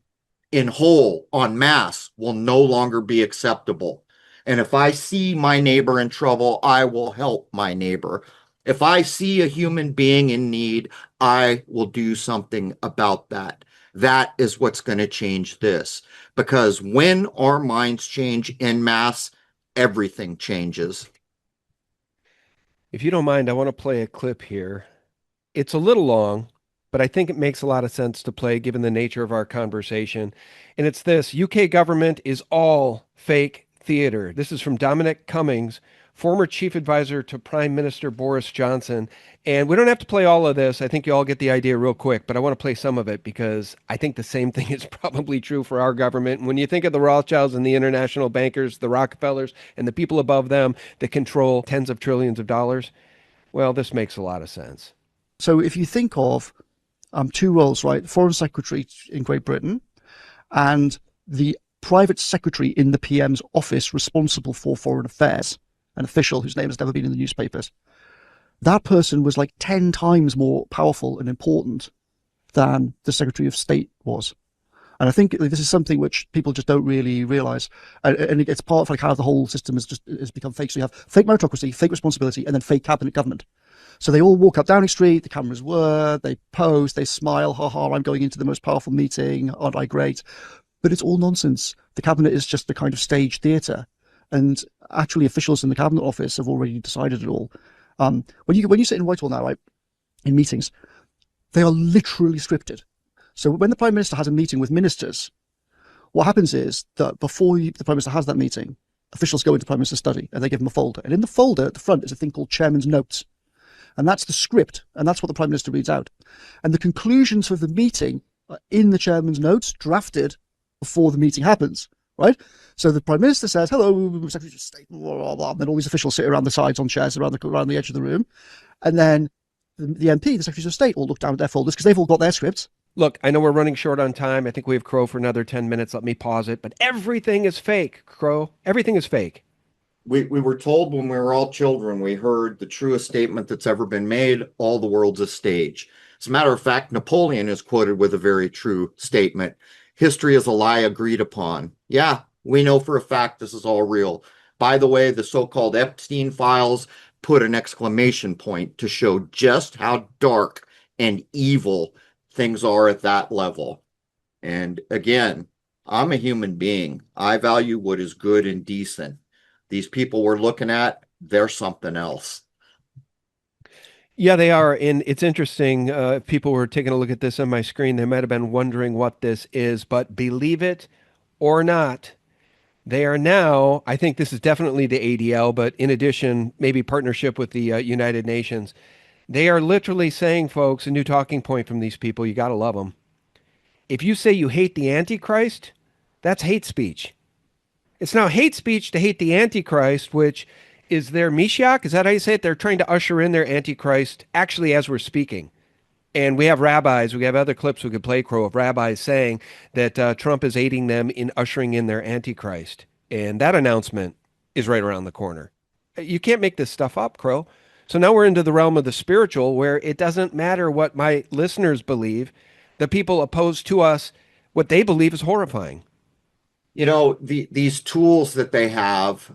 in whole, en masse, will no longer be acceptable. And if I see my neighbor in trouble, I will help my neighbor. If I see a human being in need, I will do something about that. That is what's going to change this. Because when our minds change en masse, everything changes. If you don't mind, I want to play a clip here. It's a little long, but I think it makes a lot of sense to play given the nature of our conversation. And it's this: UK government is all fake theater. This is from Dominic Cummings, former chief advisor to Prime Minister Boris Johnson. And we don't have to play all of this. I think you all get the idea real quick, but I want to play some of it because I think the same thing is probably true for our government. And when you think of the Rothschilds and the international bankers, the Rockefellers, and the people above them that control tens of trillions of dollars, well, this makes a lot of sense. So if you think of two roles, right? The Foreign Secretary in Great Britain and the private secretary in the PM's office responsible for foreign affairs, an official whose name has never been in the newspapers. That person was like 10 times more powerful and important than the Secretary of State was. And I think this is something which people just don't really realize. And it's part of like how the whole system has become fake. So you have fake meritocracy, fake responsibility, and then fake cabinet government. So they all walk up Downing Street, the cameras whir, they pose, they smile, haha, I'm going into the most powerful meeting, aren't I great? But it's all nonsense. The cabinet is just the kind of stage theatre. And actually officials in the cabinet office have already decided it all. When you sit in Whitehall now, right, in meetings, they are literally scripted. So when the Prime Minister has a meeting with ministers, what happens is that before the Prime Minister has that meeting, officials go into the Prime Minister's study and they give him a folder. And in the folder at the front is a thing called Chairman's Notes. And that's the script, and that's what the Prime Minister reads out. And the conclusions for the meeting are in the Chairman's Notes, drafted before the meeting happens, right? So the Prime Minister says, hello, Secretary of State, blah, blah, blah, and then all these officials sit around the sides on chairs around the edge of the room. And then the MP, the Secretaries of State, all look down at their folders because they've all got their scripts. Look, I know we're running short on time. I think we have Crrow for another 10 minutes. Let me pause it. But everything is fake, Crrow. Everything is fake. We were told when we were all children, we heard the truest statement that's ever been made, all the world's a stage. As a matter of fact, Napoleon is quoted with a very true statement. History is a lie agreed upon. Yeah, we know for a fact this is all real. By the way, the so-called Epstein files put an exclamation point to show just how dark and evil things are at that level. And again, I'm a human being. I value what is good and decent. These people we're looking at, they're something else. Yeah, they are. And it's interesting. If people were taking a look at this on my screen, they might have been wondering what this is. But believe it or not, they are now, I think this is definitely the ADL, but in addition, maybe partnership with the United Nations. They are literally saying, folks, a new talking point from these people, you got to love them. If you say you hate the Antichrist, that's hate speech. It's now hate speech to hate the Antichrist, which is their Mashiach. Is that how you say it? They're trying to usher in their Antichrist, actually, as we're speaking. And we have rabbis, we have other clips we could play, Crrow, of rabbis saying that Trump is aiding them in ushering in their Antichrist. And that announcement is right around the corner. You can't make this stuff up, Crrow. So now we're into the realm of the spiritual, where it doesn't matter what my listeners believe. The people opposed to us, what they believe is horrifying. You know, these tools that they have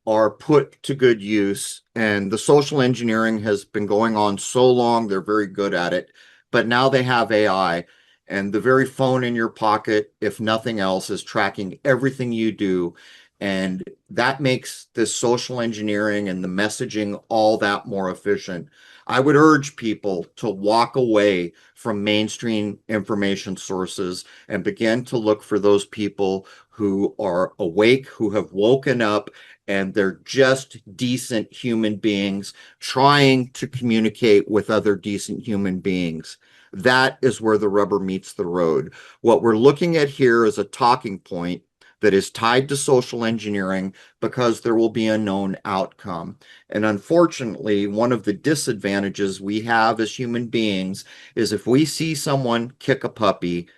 are put to good use, and the social engineering has been going on so long, they're very good at it. But now they have AI, and the very phone in your pocket, if nothing else, is tracking everything you do. And that makes this social engineering and the messaging all that more efficient. I would urge people to walk away from mainstream information sources and begin to look for those people who are awake, who have woken up, and they're just decent human beings trying to communicate with other decent human beings. That is where the rubber meets the road. What we're looking at here is a talking point that is tied to social engineering because there will be a known outcome. And unfortunately, one of the disadvantages we have as human beings is if we see someone kick a puppy,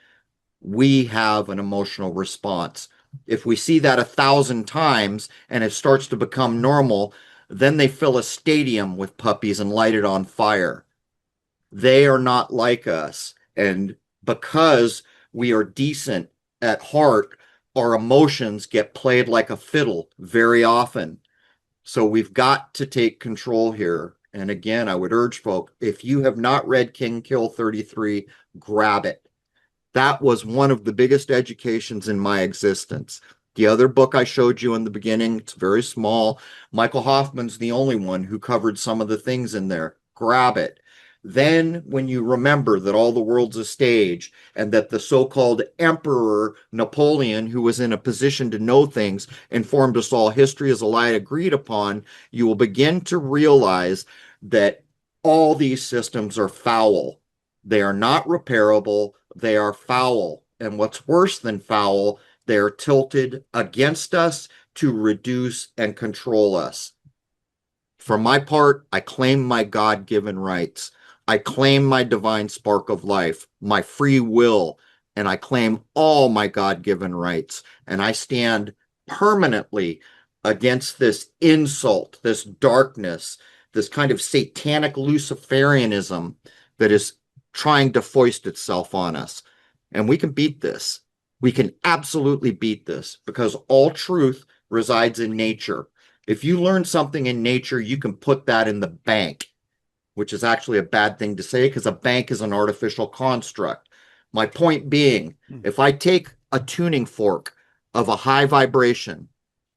we have an emotional response. If we see that 1,000 times and it starts to become normal, then they fill a stadium with puppies and light it on fire. They are not like us. And because we are decent at heart, our emotions get played like a fiddle very often. So we've got to take control here. And again, I would urge folk, if you have not read King Kill 33, grab it. That was one of the biggest educations in my existence. The other book I showed you in the beginning, it's very small. Michael Hoffman's the only one who covered some of the things in there. Grab it. Then when you remember that all the world's a stage and that the so-called Emperor Napoleon, who was in a position to know things, informed us all history is a lie agreed upon, you will begin to realize that all these systems are foul. They are not repairable. They are foul. And what's worse than foul, they are tilted against us to reduce and control us. For my part, I claim my God-given rights. I claim my divine spark of life, my free will, and I claim all my God-given rights. And I stand permanently against this insult, this darkness, this kind of satanic Luciferianism that is trying to foist itself on us. And we can beat this. We can absolutely beat this because all truth resides in nature. If you learn something in nature, you can put that in the bank. which is actually a bad thing to say because a bank is an artificial construct. My point being, if I take a tuning fork of a high vibration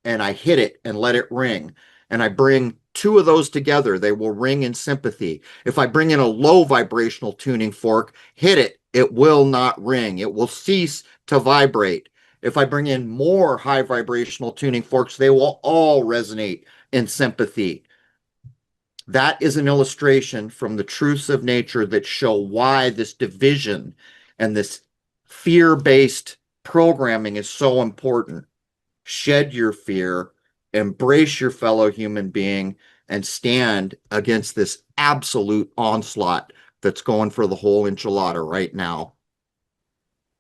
and I hit it and let it ring, and I bring two of those together, they will ring in sympathy. If I bring in a low vibrational tuning fork, hit it, it will not ring. It will cease to vibrate. If I bring in more high vibrational tuning forks, they will all resonate in sympathy. That is an illustration from the truths of nature that show why this division and this fear-based programming is so important. Shed your fear, embrace your fellow human being, and stand against this absolute onslaught that's going for the whole enchilada right now.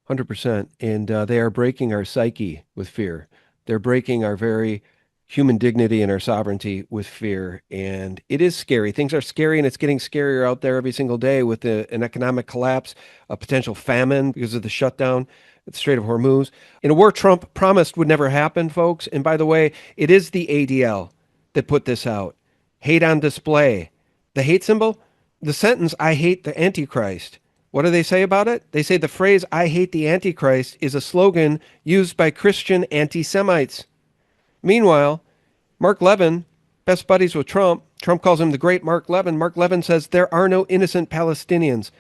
100%. And they are breaking our psyche with fear. They're breaking our very human dignity and our sovereignty with fear. And it is scary. Things are scary, and it's getting scarier out there every single day with an economic collapse, a potential famine because of the shutdown at the Strait of Hormuz. In a war Trump promised would never happen, folks. And by the way, it is the ADL that put this out. Hate on display. The hate symbol? The sentence, I hate the Antichrist. What do they say about it? They say the phrase, I hate the Antichrist, is a slogan used by Christian anti-Semites. Meanwhile, Mark Levin, best buddies with Trump calls him the great Mark Levin. Mark Levin says there are no innocent Palestinians.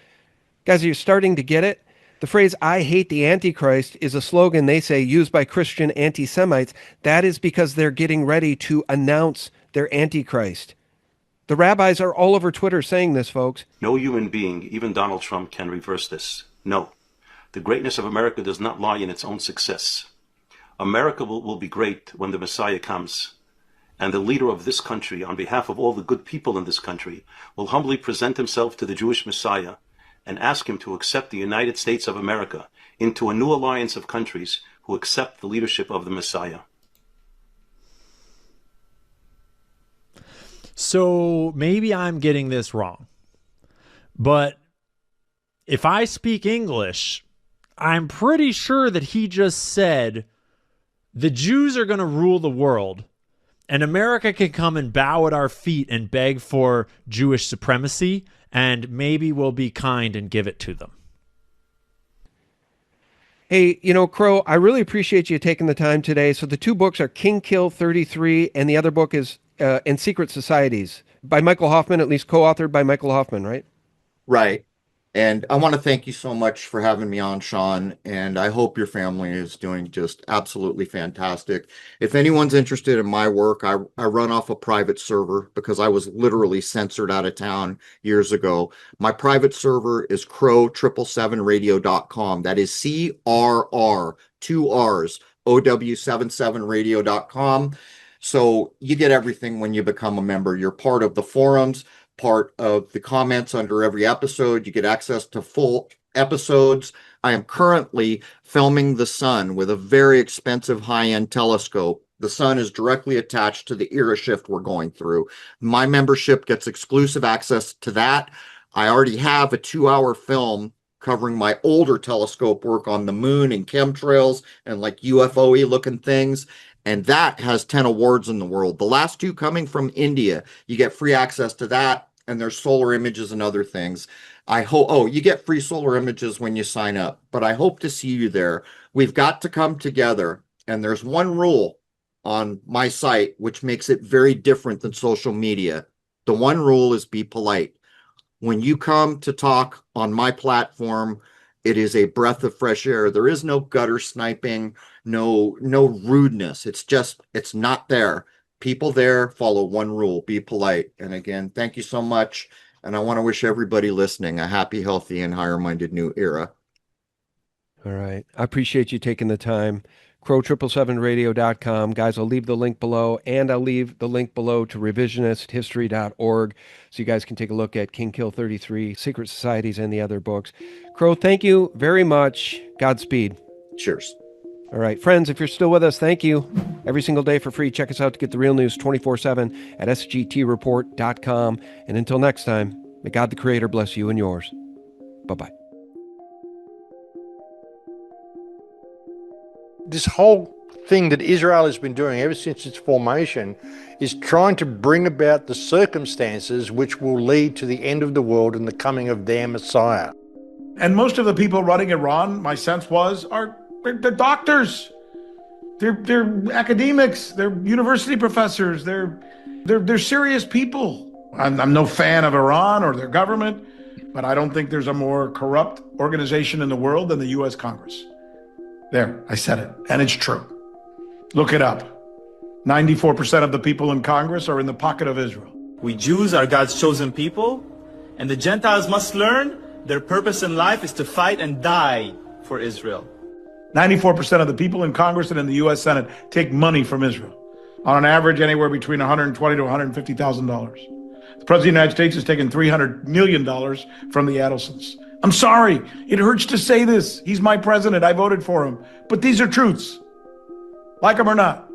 Guys, are you starting to get it? The phrase, I hate the Antichrist, is a slogan, they say, used by Christian anti-Semites. That is because they're getting ready to announce their Antichrist. The rabbis are all over Twitter saying this, folks. No human being, even Donald Trump, can reverse this. No. The greatness of America does not lie in its own success. America will be great when the Messiah comes. And the leader of this country, on behalf of all the good people in this country, will humbly present himself to the Jewish Messiah and ask him to accept the United States of America into a new alliance of countries who accept the leadership of the Messiah. So maybe I'm getting this wrong, but if I speak English, I'm pretty sure that he just said the Jews are going to rule the world and America can come and bow at our feet and beg for Jewish supremacy, and maybe we'll be kind and give it to them. Hey, Crow, I really appreciate you taking the time today. So the two books are King Kill 33, and the other book is In Secret Societies by Michael Hoffman, at least co-authored by Michael Hoffman, right? Right. And I want to thank you so much for having me on, Sean. And I hope your family is doing just absolutely fantastic. If anyone's interested in my work, I run off a private server because I was literally censored out of town years ago. My private server is Crrow777radio.com. That is CRR, 2 R's, OW77radio.com. So you get everything when you become a member. You're part of the forums, part of the comments under every episode. You get access to full episodes. I am currently filming the sun with a very expensive high-end telescope. The sun is directly attached to the era shift we're going through. My membership gets exclusive access to that. I already have a 2-hour film covering my older telescope work on the moon and chemtrails and like UFO-y looking things. And that has 10 awards in the world. The last 2 coming from India. You get free access to that, and there's solar images and other things. I hope, you get free solar images when you sign up, but I hope to see you there. We've got to come together, and there's one rule on my site which makes it very different than social media. The one rule is be polite. When you come to talk on my platform, it is a breath of fresh air. There is no gutter sniping, no rudeness. It's not there. People there follow one rule, be polite. And again, thank you so much. And I want to wish everybody listening a happy, healthy, and higher-minded new era. All right. I appreciate you taking the time. Crrow777radio.com. Guys, I'll leave the link below, and I'll leave the link below to revisionisthistory.org so you guys can take a look at King Kill 33, Secret Societies, and the other books. Crow, thank you very much. Godspeed. Cheers. All right, friends, if you're still with us, thank you. Every single day for free. Check us out to get the real news 24/7 at sgtreport.com. And until next time, may God the Creator bless you and yours. Bye-bye. This whole thing that Israel has been doing ever since its formation is trying to bring about the circumstances which will lead to the end of the world and the coming of their Messiah. And most of the people running Iran, my sense was, they're doctors. They're academics. They're university professors. They're serious people. I'm no fan of Iran or their government, but I don't think there's a more corrupt organization in the world than the U.S. Congress. There, I said it, and it's true. Look it up. 94% of the people in Congress are in the pocket of Israel. We Jews are God's chosen people, and the Gentiles must learn their purpose in life is to fight and die for Israel. 94% of the people in Congress and in the U.S. Senate take money from Israel. On an average, anywhere between $120,000 to $150,000. The President of the United States has taken $300 million from the Adelsons. I'm sorry, it hurts to say this. He's my president, I voted for him. But these are truths. Like them or not.